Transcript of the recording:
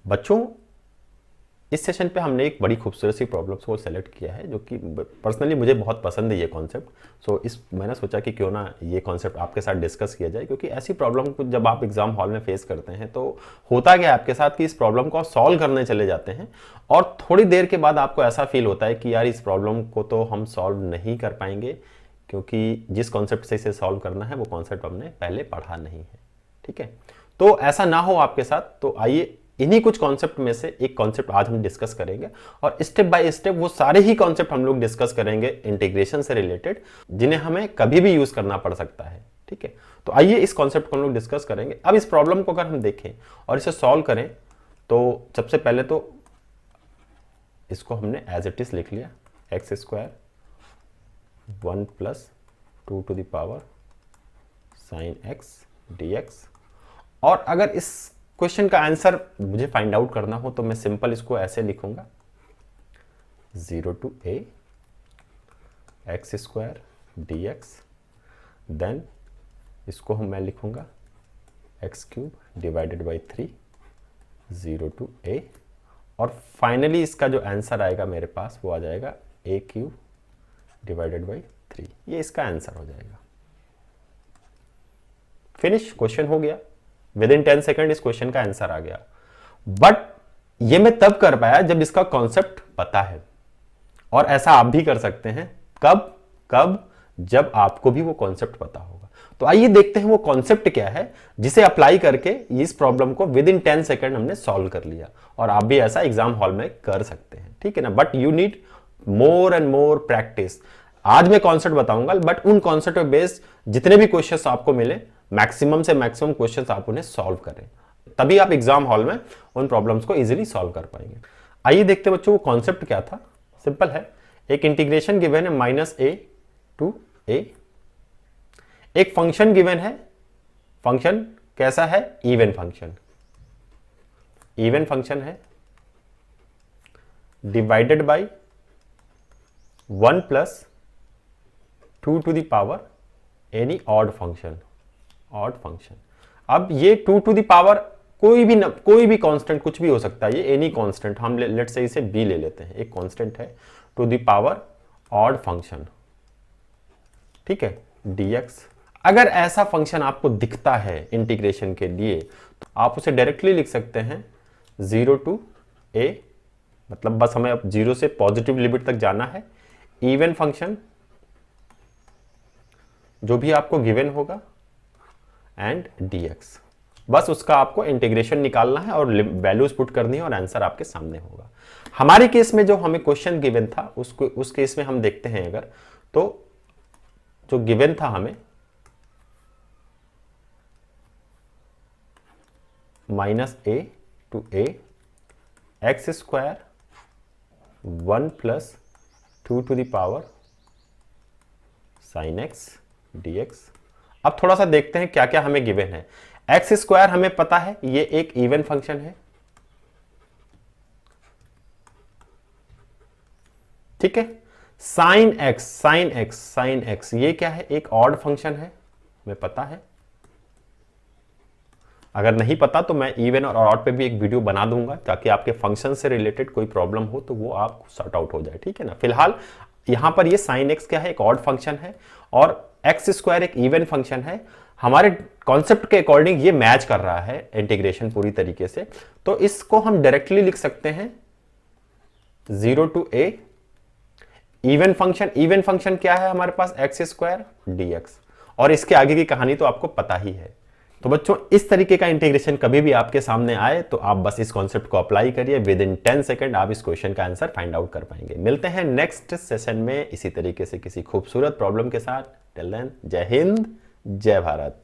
बच्चों, इस सेशन पे हमने एक बड़ी खूबसूरत सी प्रॉब्लम्स को सेलेक्ट किया है जो कि पर्सनली मुझे बहुत पसंद है ये कॉन्सेप्ट। सो मैंने सोचा कि क्यों ना ये कॉन्सेप्ट आपके साथ डिस्कस किया जाए, क्योंकि ऐसी प्रॉब्लम को जब आप एग्जाम हॉल में फेस करते हैं तो होता क्या है आपके साथ कि इस प्रॉब्लम को आप सॉल्व करने चले जाते हैं और थोड़ी देर के बाद आपको ऐसा फील होता है कि यार इस प्रॉब्लम को तो हम सॉल्व नहीं कर पाएंगे, क्योंकि जिस कॉन्सेप्ट से इसे सॉल्व करना है वो कॉन्सेप्ट हमने पहले पढ़ा नहीं है। ठीक है, तो ऐसा ना हो आपके साथ, तो आइए इन्हीं कुछ कॉन्सेप्ट में से एक कॉन्सेप्ट आज हम डिस्कस करेंगे और स्टेप बाय स्टेप वो सारे ही कॉन्सेप्ट हम लोग डिस्कस करेंगे इंटीग्रेशन से रिलेटेड, जिन्हें हमें कभी भी यूज करना पड़ सकता है। ठीक है, तो आइए इस कॉन्सेप्ट को हम लोग डिस्कस करेंगे। अब इस प्रॉब्लम को अगर हम देखें और इसे सॉल्व करें तो सबसे पहले तो इसको हमने एज इट इज लिख लिया, x square 1 + 2 sin x dx। और अगर इस क्वेश्चन का आंसर मुझे फाइंड आउट करना हो तो मैं सिंपल इसको ऐसे लिखूंगा, 0 to a x² dx, then इसको मैं लिखूंगा x³ / 3, 0 to a, और फाइनली इसका जो आंसर आएगा मेरे पास वो आ जाएगा a³ / 3। ये इसका आंसर हो जाएगा। फिनिश, क्वेश्चन हो गया। विद इन 10 सेकेंड इस क्वेश्चन का आंसर आ गया। बट ये मैं तब कर पाया जब इसका कॉन्सेप्ट पता है, और ऐसा आप भी कर सकते हैं। कब जब आपको भी वो कॉन्सेप्ट पता होगा। तो आइए देखते हैं वो कॉन्सेप्ट क्या है जिसे अप्लाई करके इस प्रॉब्लम को विद इन 10 सेकेंड हमने सॉल्व कर लिया, और आप भी ऐसा एग्जाम हॉल में कर सकते हैं। ठीक है ना, but you need more and more practice. आज मैं कॉन्सेप्ट बताऊंगा, बट उन कॉन्सेप्ट पे बेस्ड जितने भी क्वेश्चंस आपको मिले, मैक्सिमम से मैक्सिमम क्वेश्चंस आप उन्हें सॉल्व करें, तभी आप एग्जाम हॉल में उन प्रॉब्लम्स को इजीली सॉल्व कर पाएंगे। आइए देखते हैं बच्चों वो कॉन्सेप्ट क्या था। सिंपल है, एक इंटीग्रेशन गिवन है -a to a, एक फंक्शन गिवन है। फंक्शन कैसा है? Even function. इवन फंक्शन है, divided by 1 + 2 any odd function. Odd function. अब ये 2 कोई भी कांस्टेंट कुछ भी हो सकता है, ये एनी कांस्टेंट, हम लेट से इसे b ले लेते हैं, एक कांस्टेंट है, ऑड फंक्शन। ठीक है, dx। अगर ऐसा फंक्शन आपको दिखता है इंटीग्रेशन के लिए तो आप उसे डायरेक्टली लिख सकते हैं 0 to a, मतलब बस हमें अब 0 से पॉजिटिव लिमिट तक जाना है। इवन फंक्शन जो भी आपको गिवन होगा एंड dx, बस उसका आपको इंटीग्रेशन निकालना है और वैल्यूज पुट करनी है और आंसर आपके सामने होगा। हमारे केस में जो हमें क्वेश्चन गिवन था उस केस में हम देखते हैं, अगर तो जो गिवन था हमें -a to a x² 1 + 2 sin x dx। अब थोड़ा सा देखते हैं क्या क्या हमें गिवन है। x² हमें पता है ये एक इवन फंक्शन है। ठीक है, sin x ये क्या है? एक ऑड फंक्शन है, हमें पता है। अगर नहीं पता तो मैं इवन और ऑड पे भी एक वीडियो बना दूंगा ताकि आपके फंक्शन से रिलेटेड कोई प्रॉब्लम हो तो वो आप सॉर्ट आउट हो जाए। ठीक है ना, फिलहाल यहां पर ये sin x क्या है? एक ऑड फंक्शन है, और x² एक इवन फंक्शन है। हमारे कॉन्सेप्ट के अकॉर्डिंग ये मैच कर रहा है इंटीग्रेशन पूरी तरीके से, तो इसको हम डायरेक्टली लिख सकते हैं 0 to a। इवन फंक्शन क्या है हमारे पास? x² dx, और इसके आगे की कहानी तो आपको पता ही है। तो बच्चों, इस तरीके का इंटीग्रेशन कभी भी आपके सामने आए तो आप बस इस कॉन्सेप्ट को अप्लाई करिए, विद इन 10 सेकेंड आप इस क्वेश्चन का आंसर फाइंड आउट कर पाएंगे। मिलते हैं नेक्स्ट सेशन में इसी तरीके से किसी खूबसूरत प्रॉब्लम के साथ। टिल देन, जय हिंद, जय भारत।